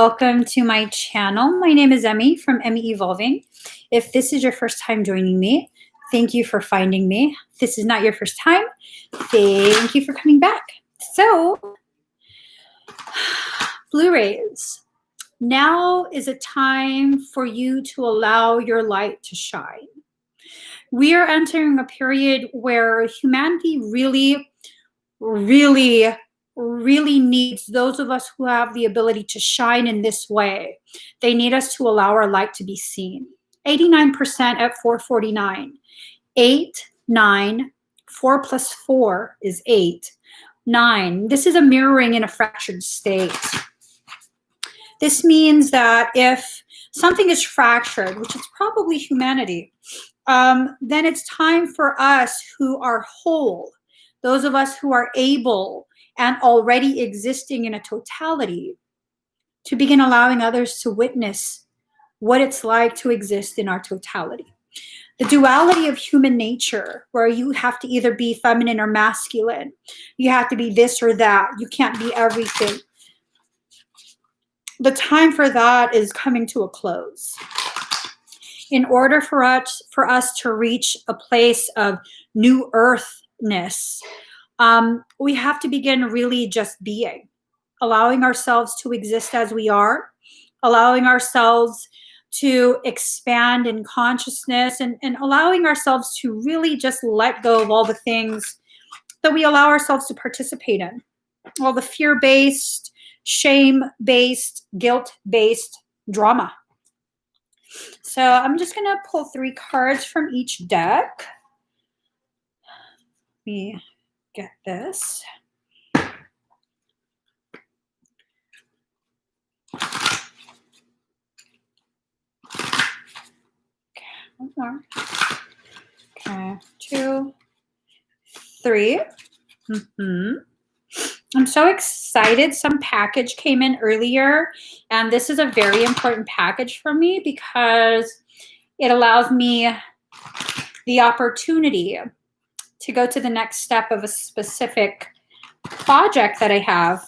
Welcome to my channel. My name is Emmie from Emmie Evolving. If this is your first time joining me, thank you for finding me. If this is not your first time, thank you for coming back. So, BlueRays, now is a time for you to allow your light to shine. We are entering a period where humanity really needs those of us who have the ability to shine in this way. They need us to allow our light to be seen. 89% at 449. 8, 9, 4 plus 4 is 8. 9. This is a mirroring in a fractured state. This means that if something is fractured, which is probably humanity, then it's time for us who are whole, those of us who are able and already existing in a totality, to begin allowing others to witness what it's like to exist in our totality. The duality of human nature, where you have to either be feminine or masculine, you have to be this or that, you can't be everything. The time for that is coming to a close. In order for us to reach a place of new earthness, we have to begin really just being, allowing ourselves to exist as we are, allowing ourselves to expand in consciousness, and allowing ourselves to really just let go of all the things that we allow ourselves to participate in, all the fear-based, shame-based, guilt-based drama. So I'm just going to pull 3 cards from each deck. Let me get this. Okay, one more. Okay, 2, 3. I'm so excited. Some package came in earlier, and this is a very important package for me because it allows me the opportunity to go to the next step of a specific project that I have.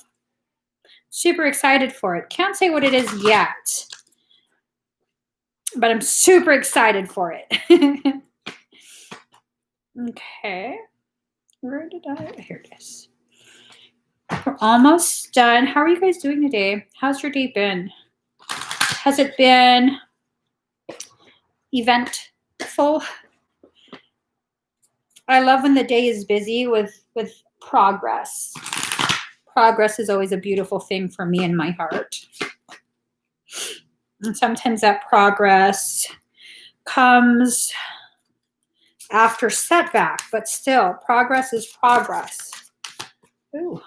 Super excited for it. Can't say what it is yet, but I'm super excited for it. Okay. Where did here it is. We're almost done. How are you guys doing today? How's your day been? Has it been eventful? I love when the day is busy with progress. Progress is always a beautiful thing for me in my heart. And sometimes that progress comes after setback, but still, progress is progress. Ooh.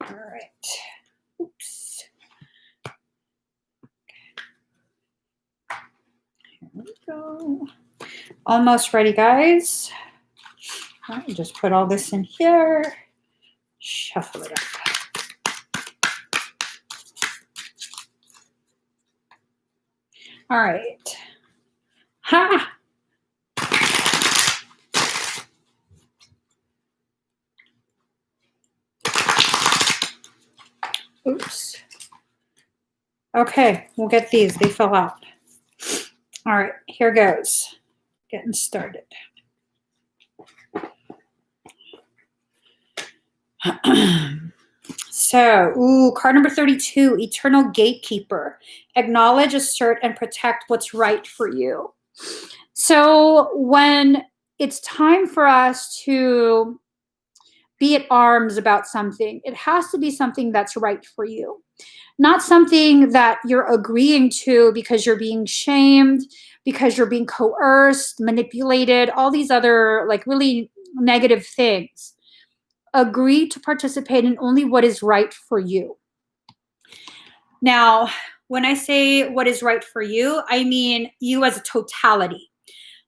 All right. Oops. Okay. Here we go. Almost ready, guys. Let me just put all this in here. Shuffle it up. All right. Ha! Oops. Okay, we'll get these. They fell out. All right, here goes. Getting started. So, card number 32, Eternal Gatekeeper. Acknowledge, assert, and protect what's right for you. So when it's time for us to be at arms about something, it has to be something that's right for you. Not something that you're agreeing to because you're being shamed, because you're being coerced, manipulated, all these other like really negative things. Agree to participate in only what is right for you. Now, when I say what is right for you, I mean you as a totality.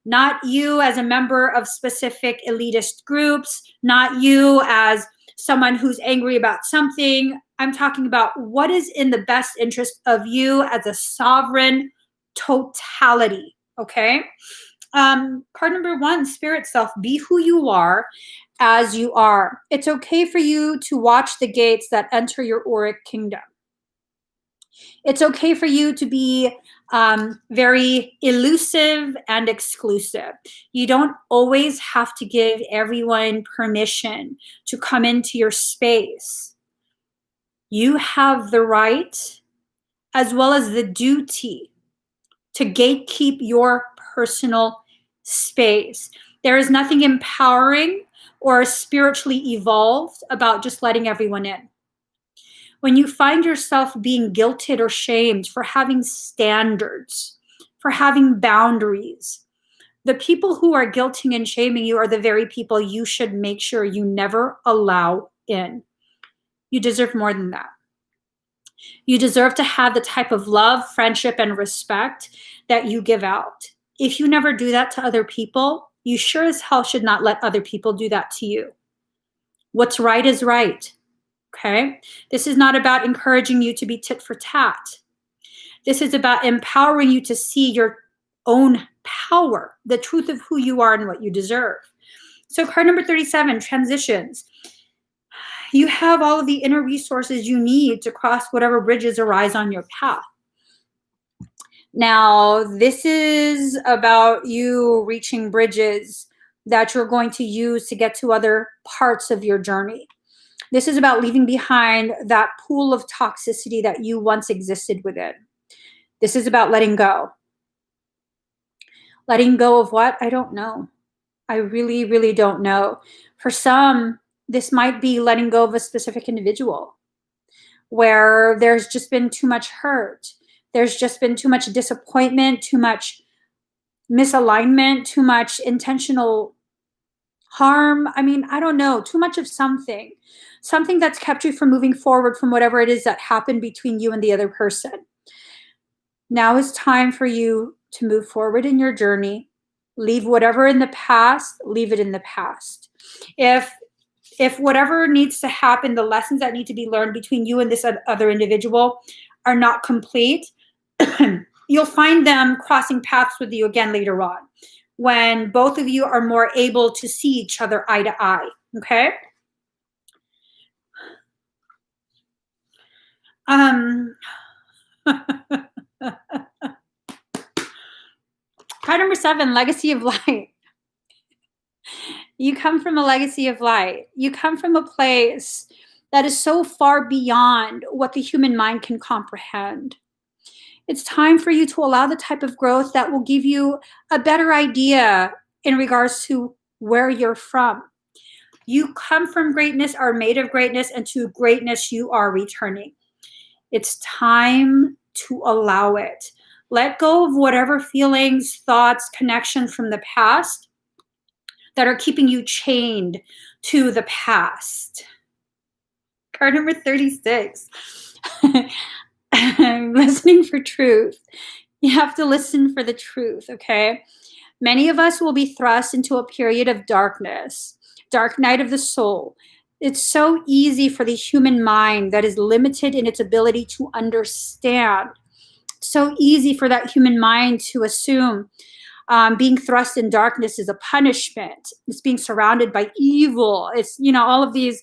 Not you as a member of specific elitist groups, not you as someone who's angry about something. I'm talking about what is in the best interest of you as a sovereign totality, okay? Card number 1, Spirit Self, be who you are as you are. It's okay for you to watch the gates that enter your auric kingdom. It's okay for you to be very elusive and exclusive. You don't always have to give everyone permission to come into your space. You have the right as well as the duty to gatekeep your personal space. There is nothing empowering or spiritually evolved about just letting everyone in. When you find yourself being guilted or shamed for having standards, for having boundaries, the people who are guilting and shaming you are the very people you should make sure you never allow in. You deserve more than that. You deserve to have the type of love, friendship, and respect that you give out. If you never do that to other people, you sure as hell should not let other people do that to you. What's right is right. Okay? This is not about encouraging you to be tit for tat. This is about empowering you to see your own power, the truth of who you are and what you deserve. So card number 37, transitions. You have all of the inner resources you need to cross whatever bridges arise on your path. Now, this is about you reaching bridges that you're going to use to get to other parts of your journey. This is about leaving behind that pool of toxicity that you once existed within. This is about letting go. Letting go of what? I don't know. I really, really don't know. For some, this might be letting go of a specific individual where there's just been too much hurt. There's just been too much disappointment, too much misalignment, too much intentional harm. I mean, I don't know, too much of something that's kept you from moving forward from whatever it is that happened between you and the other person. Now is time for you to move forward in your journey. Leave whatever in the past, leave it in the past. If whatever needs to happen, the lessons that need to be learned between you and this other individual are not complete, you'll find them crossing paths with you again later on when both of you are more able to see each other eye to eye, okay? Card number 7, legacy of light. You come from a legacy of light. You come from a place that is so far beyond what the human mind can comprehend. It's time for you to allow the type of growth that will give you a better idea in regards to where you're from. You come from greatness, are made of greatness, and to greatness you are returning. It's time to allow it. Let go of whatever feelings, thoughts, connections from the past that are keeping you chained to the past. Card number 36. Listening for truth. You have to listen for the truth, okay? Many of us will be thrust into a period of darkness, dark night of the soul. It's so easy for the human mind that is limited in its ability to understand. So easy for that human mind to assume being thrust in darkness is a punishment. It's being surrounded by evil. It's, all of these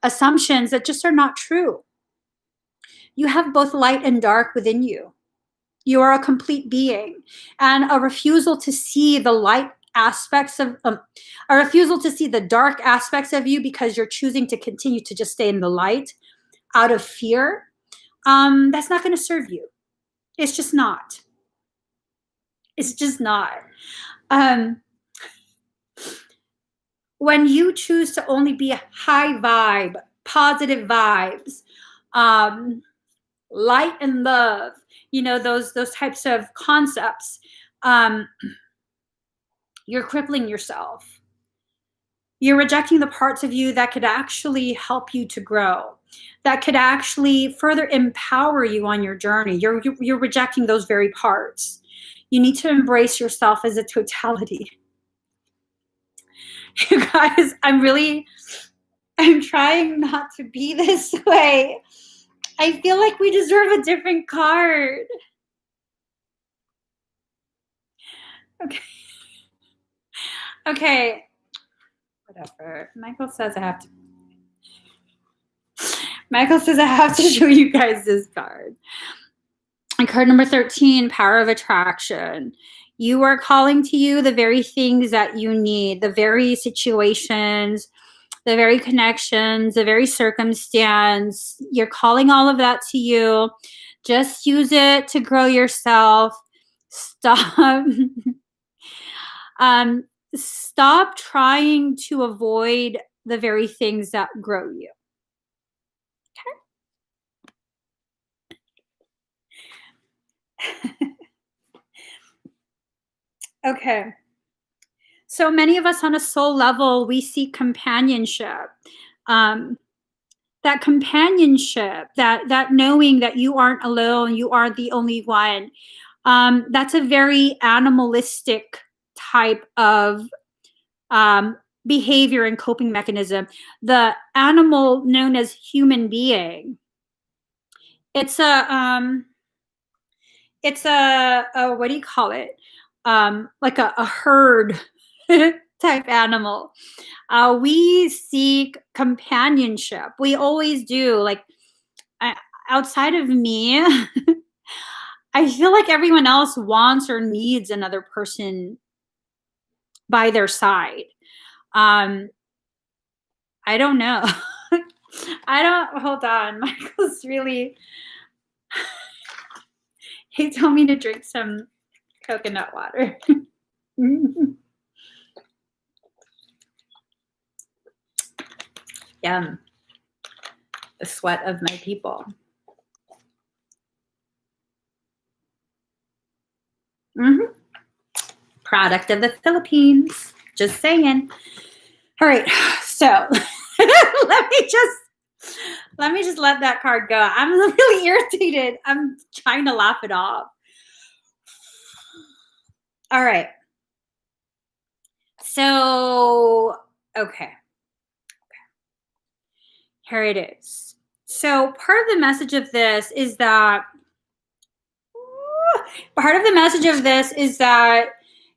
assumptions that just are not true. You have both light and dark within you. You are a complete being, and a refusal to see the light aspects of, a refusal to see the dark aspects of you because you're choosing to continue to just stay in the light out of fear, that's not going to serve you. It's just not. It's just not. When you choose to only be a high vibe, positive vibes, light and love, those types of concepts, you're crippling yourself. You're rejecting the parts of you that could actually help you to grow, that could actually further empower you on your journey. You're rejecting those very parts. You need to embrace yourself as a totality. You guys, I'm trying not to be this way. I feel like we deserve a different card. Okay. Whatever. Michael says I have to show you guys this card. And card number 13, power of attraction. You are calling to you the very things that you need, the very situations, the very connections, the very circumstance. You're calling all of that to you. Just use it to grow yourself. Stop. Stop trying to avoid the very things that grow you. Okay. Okay. So many of us on a soul level, we seek companionship. That companionship, that knowing that you aren't alone, you aren't the only one. That's a very animalistic type of behavior and coping mechanism. The animal known as human being, it's a what do you call it? Like a herd type animal. We seek companionship. We always do. Like outside of me, I feel like everyone else wants or needs another person by their side. I don't know. Hold on. Michael's really, he told me to drink some coconut water. Yum. The sweat of my people. Product of the Philippines. Just saying. All right. So let me just let that card go. I'm really irritated. I'm trying to laugh it off. All right. So, okay. Here it is. So part of the message of this is that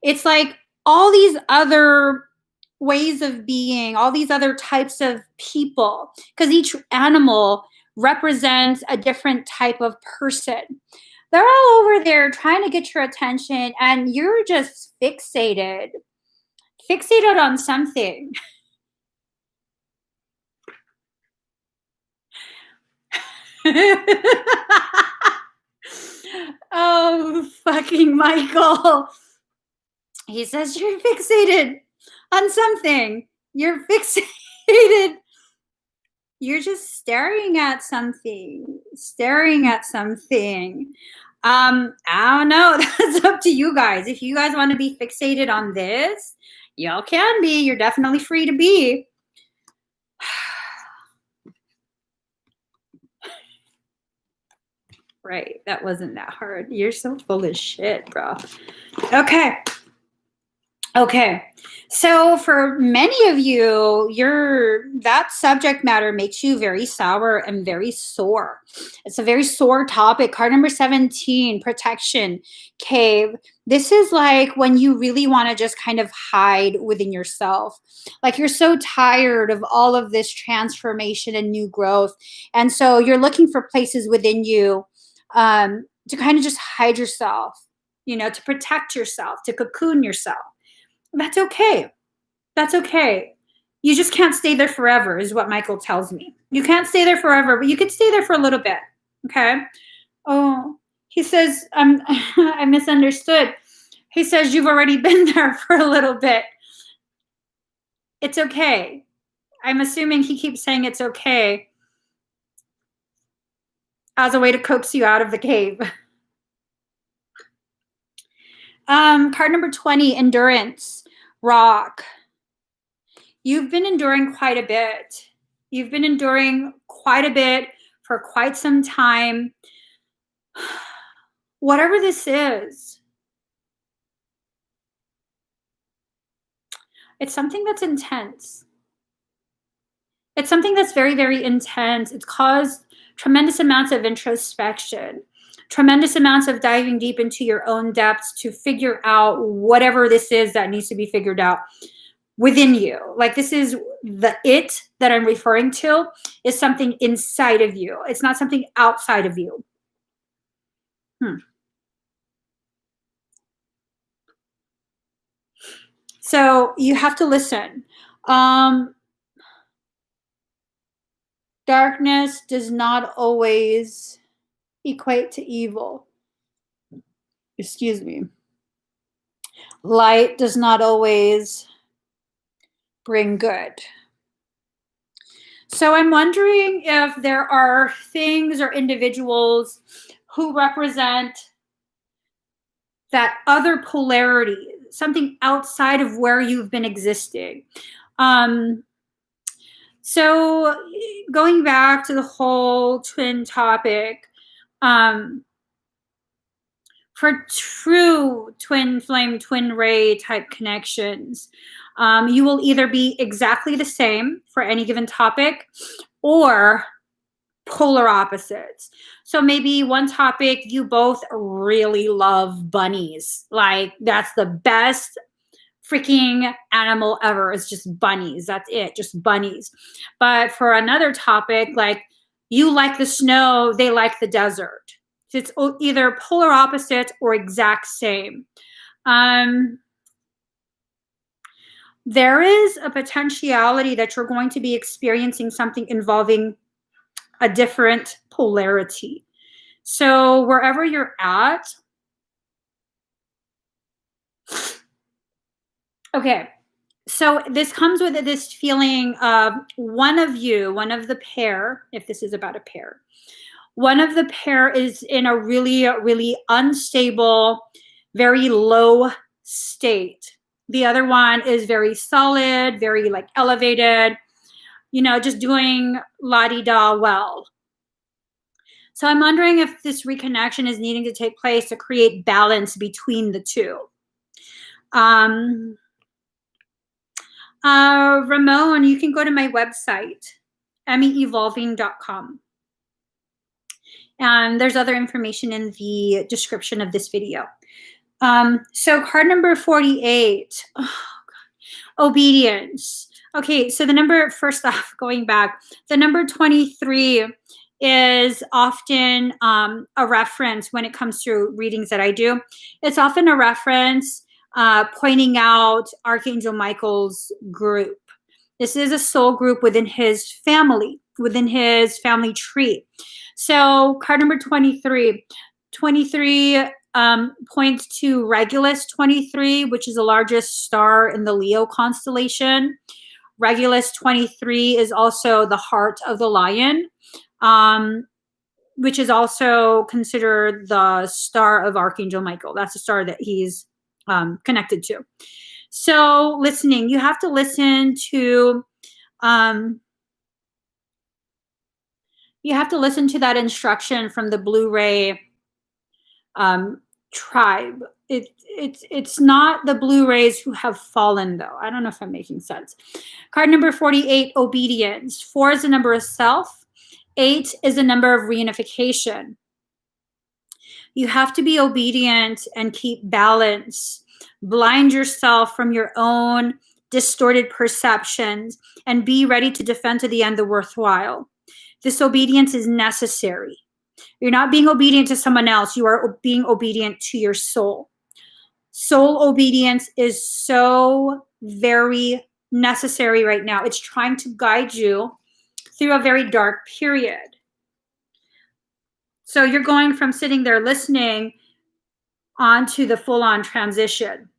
it's like all these other ways of being, all these other types of people, because each animal represents a different type of person. They're all over there trying to get your attention, and you're just fixated on something. Oh, fucking Michael. He says you're fixated on something. You're fixated. You're just staring at something. I don't know. That's up to you guys. If you guys want to be fixated on this, y'all can be. You're definitely free to be. Right. That wasn't that hard. You're so full of shit, bro. Okay. So for many of you, that subject matter makes you very sour and very sore. It's a very sore topic. Card number 17, protection, cave. This is like when you really want to just kind of hide within yourself. Like you're so tired of all of this transformation and new growth. And so you're looking for places within you to kind of just hide yourself, to protect yourself, to cocoon yourself. That's okay. You just can't stay there forever, is what Michael tells me. You can't stay there forever, but you could stay there for a little bit. Okay. Oh, he says, I misunderstood. He says, you've already been there for a little bit. It's okay. I'm assuming he keeps saying it's okay as a way to coax you out of the cave. Card number 20, endurance, rock. You've been enduring quite a bit. For quite some time. Whatever this is, it's something that's intense. It's something that's very, very intense. It's caused tremendous amounts of introspection, tremendous amounts of diving deep into your own depths to figure out whatever this is that needs to be figured out within you. Like this is it that I'm referring to is something inside of you. It's not something outside of you. So you have to listen. Darkness does not always equate to evil. Excuse me. Light does not always bring good. So I'm wondering if there are things or individuals who represent that other polarity, something outside of where you've been existing. So going back to the whole twin topic, for true twin flame, twin ray type connections, you will either be exactly the same for any given topic or polar opposites. So maybe one topic, you both really love bunnies. Like that's the best freaking animal ever. It's just bunnies. That's it, just bunnies. But for another topic, like you like the snow, they like the desert. It's either polar opposite or exact same. There is a potentiality that you're going to be experiencing something involving a different polarity. So wherever you're at, okay, so this comes with this feeling of one of the pair, if this is about a pair, one of the pair is in a really, really unstable, very low state. The other one is very solid, very like elevated, you know, just doing la-di-da well. So I'm wondering if this reconnection is needing to take place to create balance between the two. Ramon, you can go to my website, emmieevolving.com. And there's other information in the description of this video. So card number 48, obedience. Okay, so the number, first off, going back, the number 23 is often a reference when it comes to readings that I do. It's often a reference pointing out Archangel Michael's group. This is a soul group within his family tree. So card number 23. 23 points to Regulus 23, which is the largest star in the Leo constellation. Regulus 23 is also the heart of the lion, which is also considered the star of Archangel Michael. That's the star that he's connected to. So listening, you have to listen to that instruction from the BlueRay tribe. It's not the BlueRays who have fallen, though. I don't know if I'm making sense. Card number 48, obedience. 4 is the number of self. 8 is the number of reunification. You have to be obedient and keep balance. Blind yourself from your own distorted perceptions and be ready to defend to the end the worthwhile. This obedience is necessary. You're not being obedient to someone else. You are being obedient to your soul. Soul obedience is so very necessary right now. It's trying to guide you through a very dark period. So you're going from sitting there listening onto the full-on transition.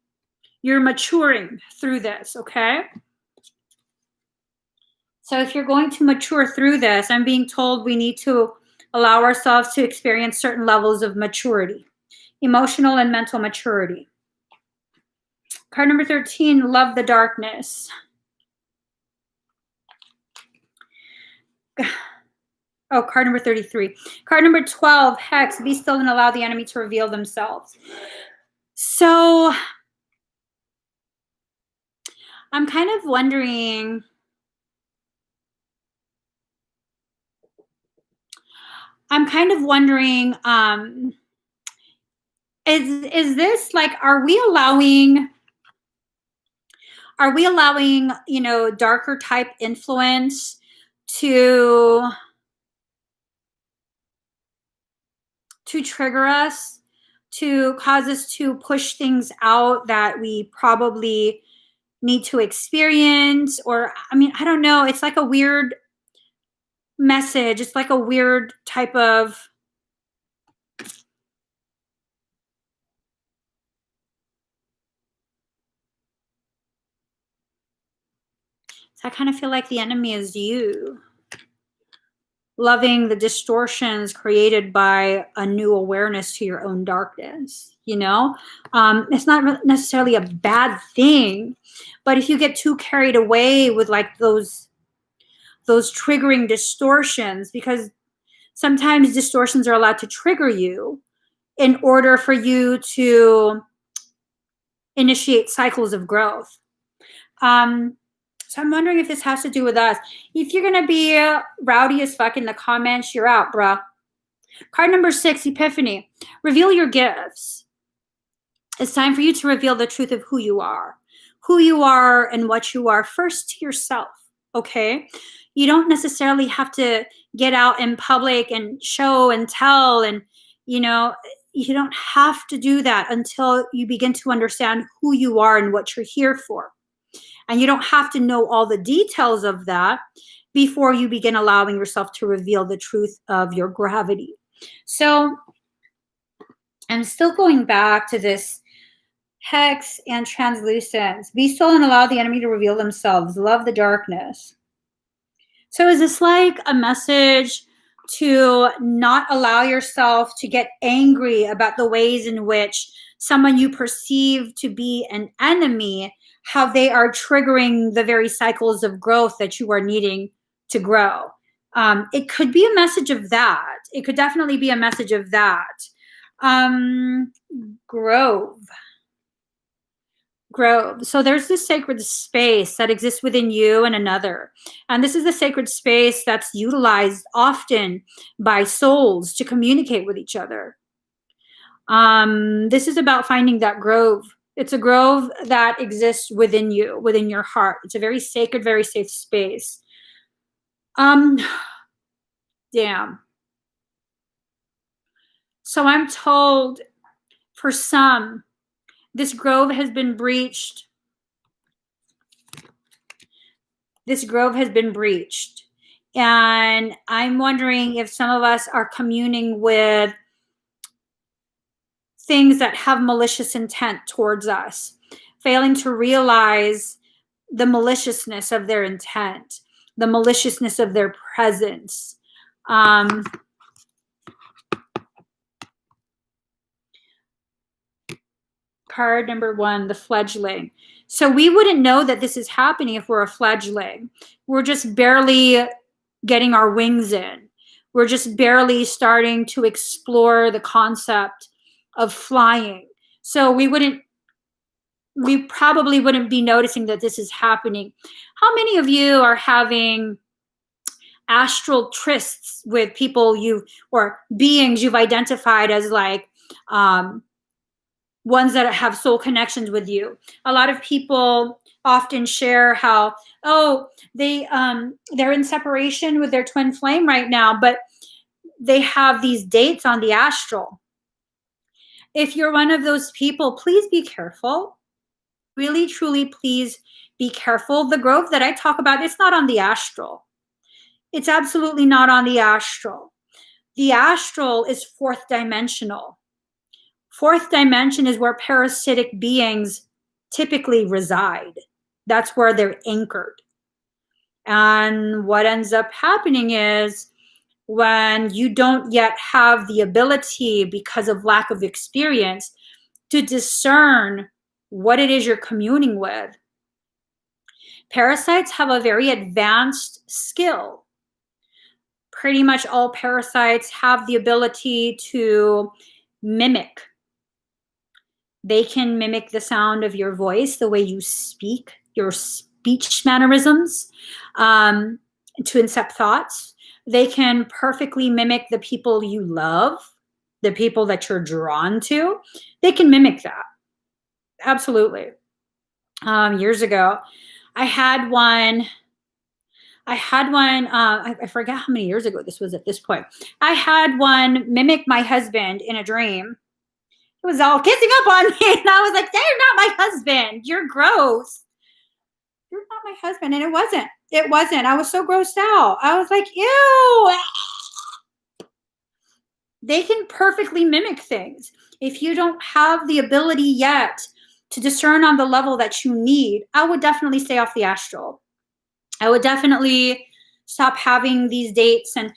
You're maturing through this, okay? So if you're going to mature through this, I'm being told we need to allow ourselves to experience certain levels of maturity, emotional and mental maturity. Card number 13, love the darkness. Oh, card number 33. Card number 12, hex, be still and allow the enemy to reveal themselves. So I'm kind of wondering, is this like, are we allowing, you know, darker type influence to trigger us? to cause us to push things out that we probably need to experience. Or, I mean, I don't know. It's like a weird message. It's like a weird type of, I kind of feel like the enemy is you, loving the distortions created by a new awareness to your own darkness. You know, it's not necessarily a bad thing, but if you get too carried away with like those triggering distortions, because sometimes distortions are allowed to trigger you in order for you to initiate cycles of growth. So I'm wondering if this has to do with us. If you're going to be rowdy as fuck in the comments, you're out, bruh. Card number 6, Epiphany. Reveal your gifts. It's time for you to reveal the truth of who you are and what you are, first to yourself, okay? You don't necessarily have to get out in public and show and tell, and, you know, you don't have to do that until you begin to understand who you are and what you're here for. And you don't have to know all the details of that before you begin allowing yourself to reveal the truth of your gravity. So I'm still going back to this hex and translucence. Be still and allow the enemy to reveal themselves. Love the darkness. So is this like a message to not allow yourself to get angry about the ways in which someone you perceive to be an enemy, how they are triggering the very cycles of growth that you are needing to grow? It could be a message of that. It could definitely be a message of that. Grove. So there's this sacred space that exists within you and another. And this is the sacred space that's utilized often by souls to communicate with each other. This is about finding that grove. It's a grove that exists within you, within your heart. It's a very sacred, very safe space. Damn. So I'm told for some, this grove has been breached. This grove has been breached. And I'm wondering if some of us are communing with things that have malicious intent towards us, failing to realize the maliciousness of their intent, the maliciousness of their presence. Card number 1, the fledgling. So we wouldn't know that this is happening if we're a fledgling. We're just barely getting our wings in. We're just barely starting to explore the concept of flying. So we probably wouldn't be noticing that this is happening. How many of you are having astral trysts with people or beings you've identified as like ones that have soul connections with you? A lot of people often share how, they're in separation with their twin flame right now, but they have these dates on the astral. If you're one of those people, please be careful. Really, truly, please be careful. The growth that I talk about, it's not on the astral. It's absolutely not on the astral. The astral is fourth dimensional. Fourth dimension is where parasitic beings typically reside. That's where they're anchored. And what ends up happening is when you don't yet have the ability, because of lack of experience, to discern what it is you're communing with. Parasites have a very advanced skill. Pretty much all parasites have the ability to mimic. They can mimic the sound of your voice, the way you speak, your speech mannerisms, to incept thoughts. They can perfectly mimic the people you love, the people that you're drawn to. They can mimic that. Absolutely. Years ago, I had one, I forget how many years ago this was at this point. I had one mimic my husband in a dream. was all kissing up on me. And I was like, they're not my husband. You're gross. You're not my husband. And it wasn't. It wasn't. I was so grossed out. I was like, ew. They can perfectly mimic things. If you don't have the ability yet to discern on the level that you need, I would definitely stay off the astral. I would definitely stop having these dates. And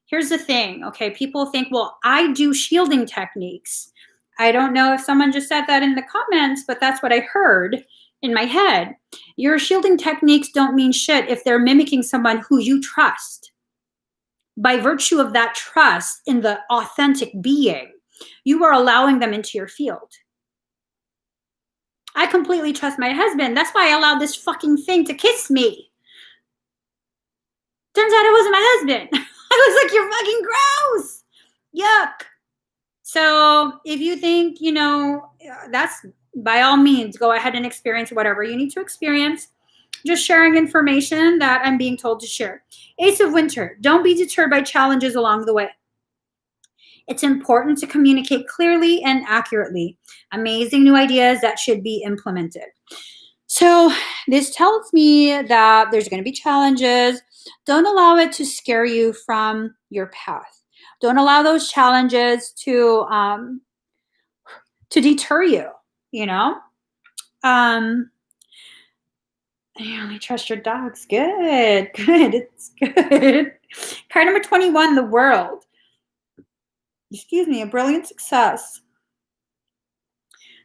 here's the thing, okay? People think, well, I do shielding techniques. I don't know if someone just said that in the comments, but that's what I heard in my head. Your shielding techniques don't mean shit if they're mimicking someone who you trust. By virtue of that trust in the authentic being, you are allowing them into your field. I completely trust my husband. That's why I allowed this fucking thing to kiss me. Turns out it wasn't my husband. I was like, you're fucking gross. Yuck. So if you think, you know, that's by all means, go ahead and experience whatever you need to experience. Just sharing information that I'm being told to share. Ace of Winter, don't be deterred by challenges along the way. It's important to communicate clearly and accurately. Amazing new ideas that should be implemented. So this tells me that there's going to be challenges. Don't allow it to scare you from your path. Don't allow those challenges to deter you, you know? You only trust your dogs. Good, good. It's good. Card number 21, the world. Excuse me, a brilliant success.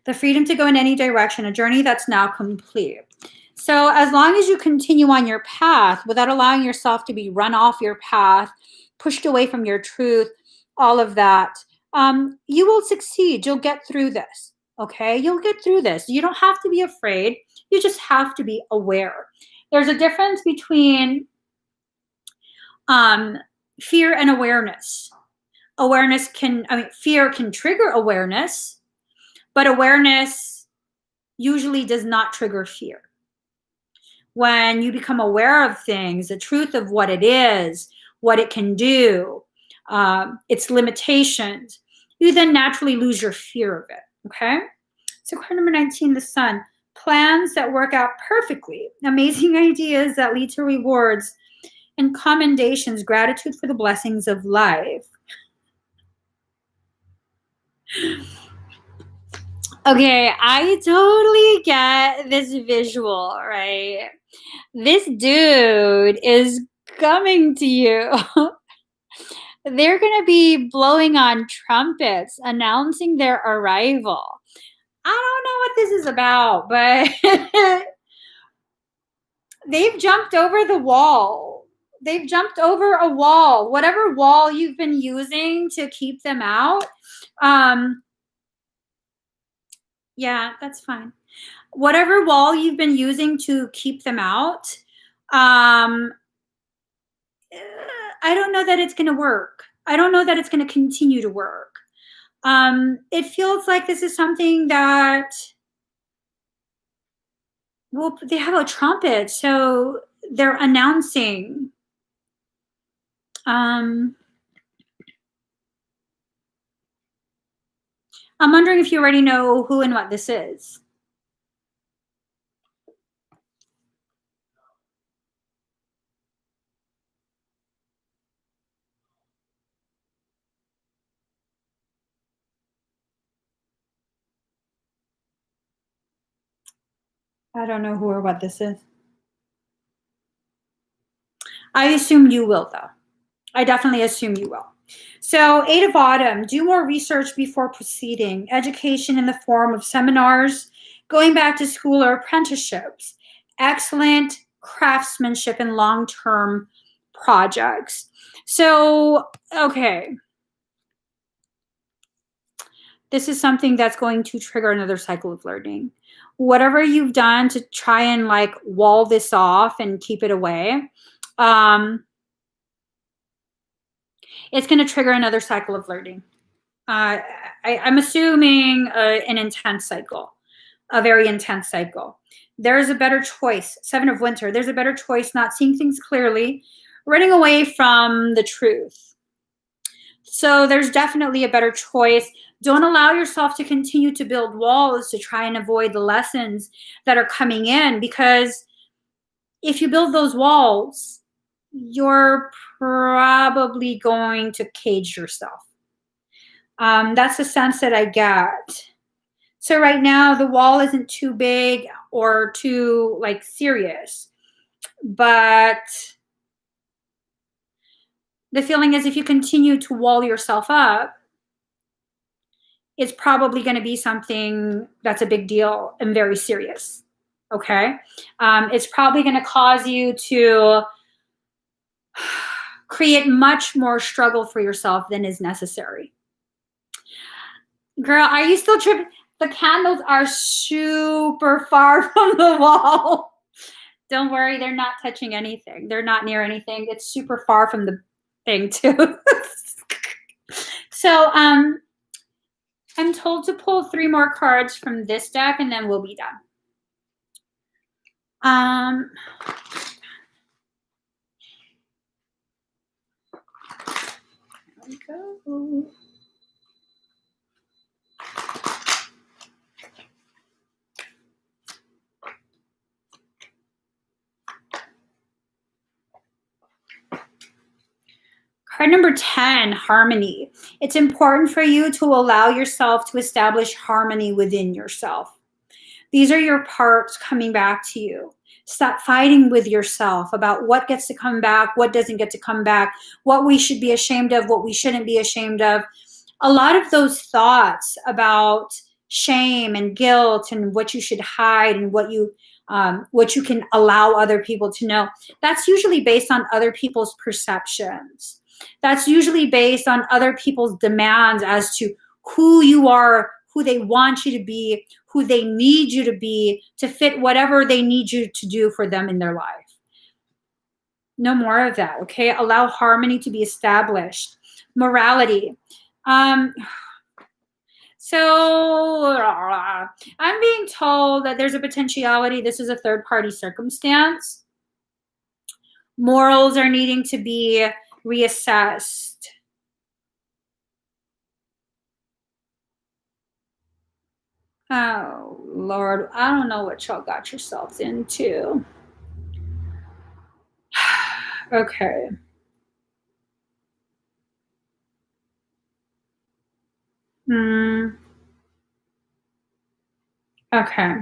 The freedom to go in any direction, a journey that's now complete. So as long as you continue on your path without allowing yourself to be run off your path, pushed away from your truth, all of that, you will succeed. You'll get through this, okay? You'll get through this. You don't have to be afraid. You just have to be aware. There's a difference between fear and awareness. Fear can trigger awareness, but awareness usually does not trigger fear. When you become aware of things, the truth of what it is, what it can do, its limitations, you then naturally lose your fear of it, okay? So card number 19, the Sun. Plans that work out perfectly, amazing ideas that lead to rewards and commendations, gratitude for the blessings of life. Okay, I totally get this visual, right? This dude is coming to you. They're going to be blowing on trumpets, announcing their arrival. I don't know what this is about, but they've jumped over the wall. They've jumped over a wall. Whatever wall you've been using to keep them out, yeah, that's fine. Whatever wall you've been using to keep them out, I don't know that it's going to work. I don't know that it's going to continue to work. It feels like this is something that, well, they have a trumpet, so they're announcing. I'm wondering if you already know who and what this is. I don't know who or what this is. I assume you will, though. I definitely assume you will. So 8 of Autumn, do more research before proceeding. Education in the form of seminars, going back to school or apprenticeships. Excellent craftsmanship and long-term projects. So, okay. This is something that's going to trigger another cycle of learning. Whatever you've done to try and like wall this off and keep it away, it's going to trigger another cycle of learning. I'm assuming an intense cycle, a very intense cycle. There's a better choice. 7 of Winter. There's a better choice, not seeing things clearly, running away from the truth. So there's definitely a better choice. Don't allow yourself to continue to build walls to try and avoid the lessons that are coming in, because if you build those walls, you're probably going to cage yourself. That's the sense that I get. So right now, the wall isn't too big or too like serious, but the feeling is if you continue to wall yourself up, it's probably going to be something that's a big deal and very serious. Okay. It's probably going to cause you to create much more struggle for yourself than is necessary. Girl, are you still tripping? The candles are super far from the wall. Don't worry, they're not touching anything. They're not near anything. It's super far from the thing too. So I'm told to pull 3 more cards from this deck and then we'll be done. There we go. Card number 10, harmony. It's important for you to allow yourself to establish harmony within yourself. These are your parts coming back to you. Stop fighting with yourself about what gets to come back, what doesn't get to come back, what we should be ashamed of, what we shouldn't be ashamed of. A lot of those thoughts about shame and guilt and what you should hide and what you can allow other people to know, that's usually based on other people's perceptions. That's usually based on other people's demands as to who you are, who they want you to be, who they need you to be to fit whatever they need you to do for them in their life. No more of that, okay? Allow harmony to be established. Morality. So I'm being told that there's a potentiality. This is a third-party circumstance. Morals are needing to be reassessed. Oh, Lord, I don't know what y'all got yourselves into. Okay. Okay.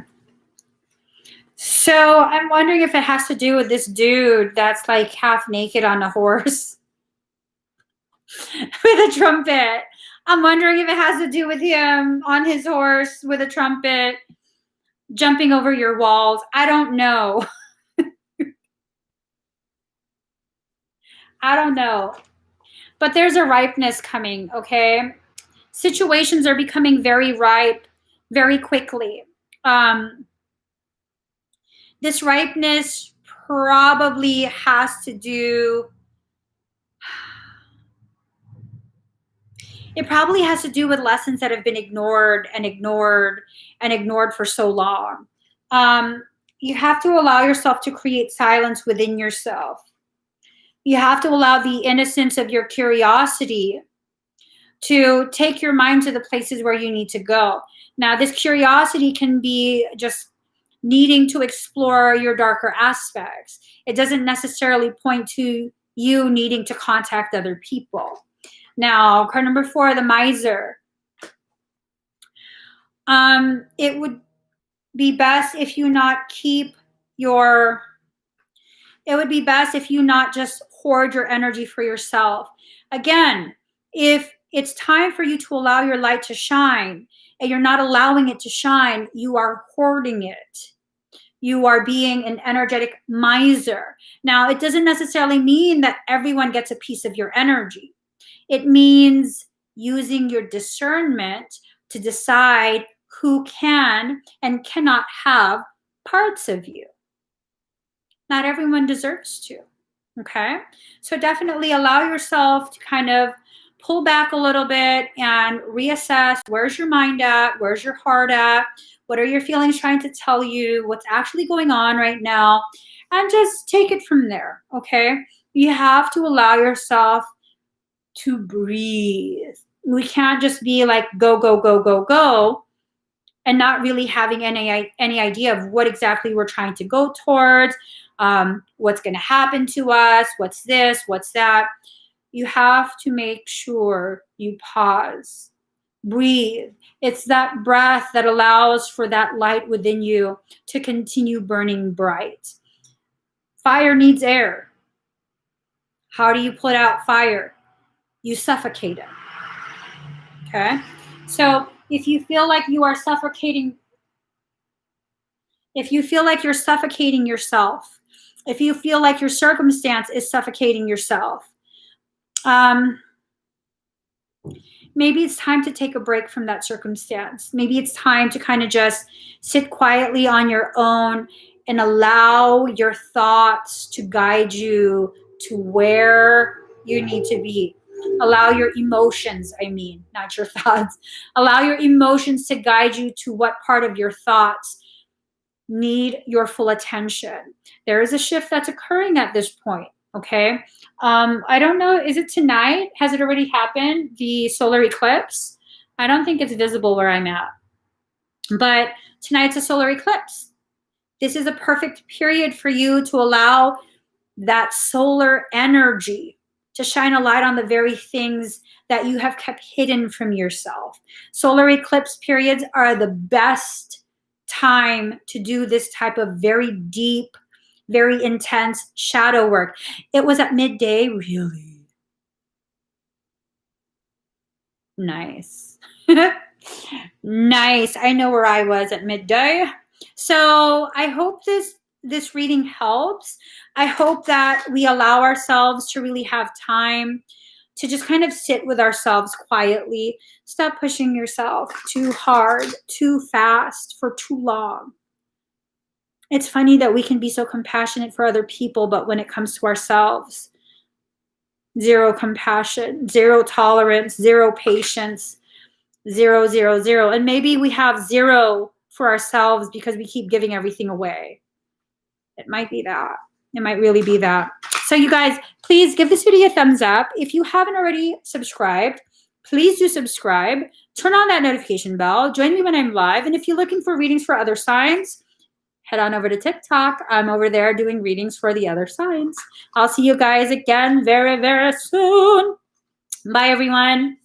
So I'm wondering if it has to do with this dude that's like half naked on a horse with a trumpet. I'm wondering if it has to do with him on his horse with a trumpet jumping over your walls. I don't know. I don't know. But there's a ripeness coming, okay? Situations are becoming very ripe very quickly. This ripeness probably has to do, it probably has to do with lessons that have been ignored and ignored and ignored for so long. You have to allow yourself to create silence within yourself. You have to allow the innocence of your curiosity to take your mind to the places where you need to go. Now, this curiosity can be just needing to explore your darker aspects. It doesn't necessarily point to you needing to contact other people. Now, card number 4, the miser. It would be best if you not keep your, it would be best if you not just hoard your energy for yourself. Again, if it's time for you to allow your light to shine and you're not allowing it to shine, you are hoarding it. You are being an energetic miser. Now, it doesn't necessarily mean that everyone gets a piece of your energy. It means using your discernment to decide who can and cannot have parts of you. Not everyone deserves to, okay? So definitely allow yourself to kind of pull back a little bit and reassess, where's your mind at? Where's your heart at? What are your feelings trying to tell you? What's actually going on right now? And just take it from there, okay? You have to allow yourself to breathe. We can't just be like, go, go, go, go, go, and not really having any idea of what exactly we're trying to go towards, what's going to happen to us, what's this, what's that. You have to make sure you pause, breathe. It's that breath that allows for that light within you to continue burning bright. Fire needs air. How do you put out fire? You suffocate it. Okay? So if you feel like you are suffocating, if you feel like you're suffocating yourself, if you feel like your circumstance is suffocating yourself, maybe it's time to take a break from that circumstance. Maybe it's time to kind of just sit quietly on your own and allow your thoughts to guide you to where you need to be. Allow your emotions, not your thoughts. Allow your emotions to guide you to what part of your thoughts need your full attention. There is a shift that's occurring at this point, okay? I don't know, is it tonight? Has it already happened? The solar eclipse? I don't think it's visible where I'm at. But tonight's a solar eclipse. This is a perfect period for you to allow that solar energy to shine a light on the very things that you have kept hidden from yourself. Solar eclipse periods are the best time to do this type of very deep, very intense shadow work. It was at midday, really. Nice. Nice. I know where I was at midday. So I hope this reading helps. I hope that we allow ourselves to really have time to just kind of sit with ourselves quietly. Stop pushing yourself too hard, too fast, for too long. It's funny that we can be so compassionate for other people, but when it comes to ourselves, zero compassion, zero tolerance, zero patience, 0, 0, 0. And maybe we have 0 for ourselves because we keep giving everything away. It might be that. It might really be that. So you guys, please give this video a thumbs up. If you haven't already subscribed, please do subscribe. Turn on that notification bell. Join me when I'm live. And if you're looking for readings for other signs, head on over to TikTok. I'm over there doing readings for the other signs. I'll see you guys again very, very soon. Bye, everyone.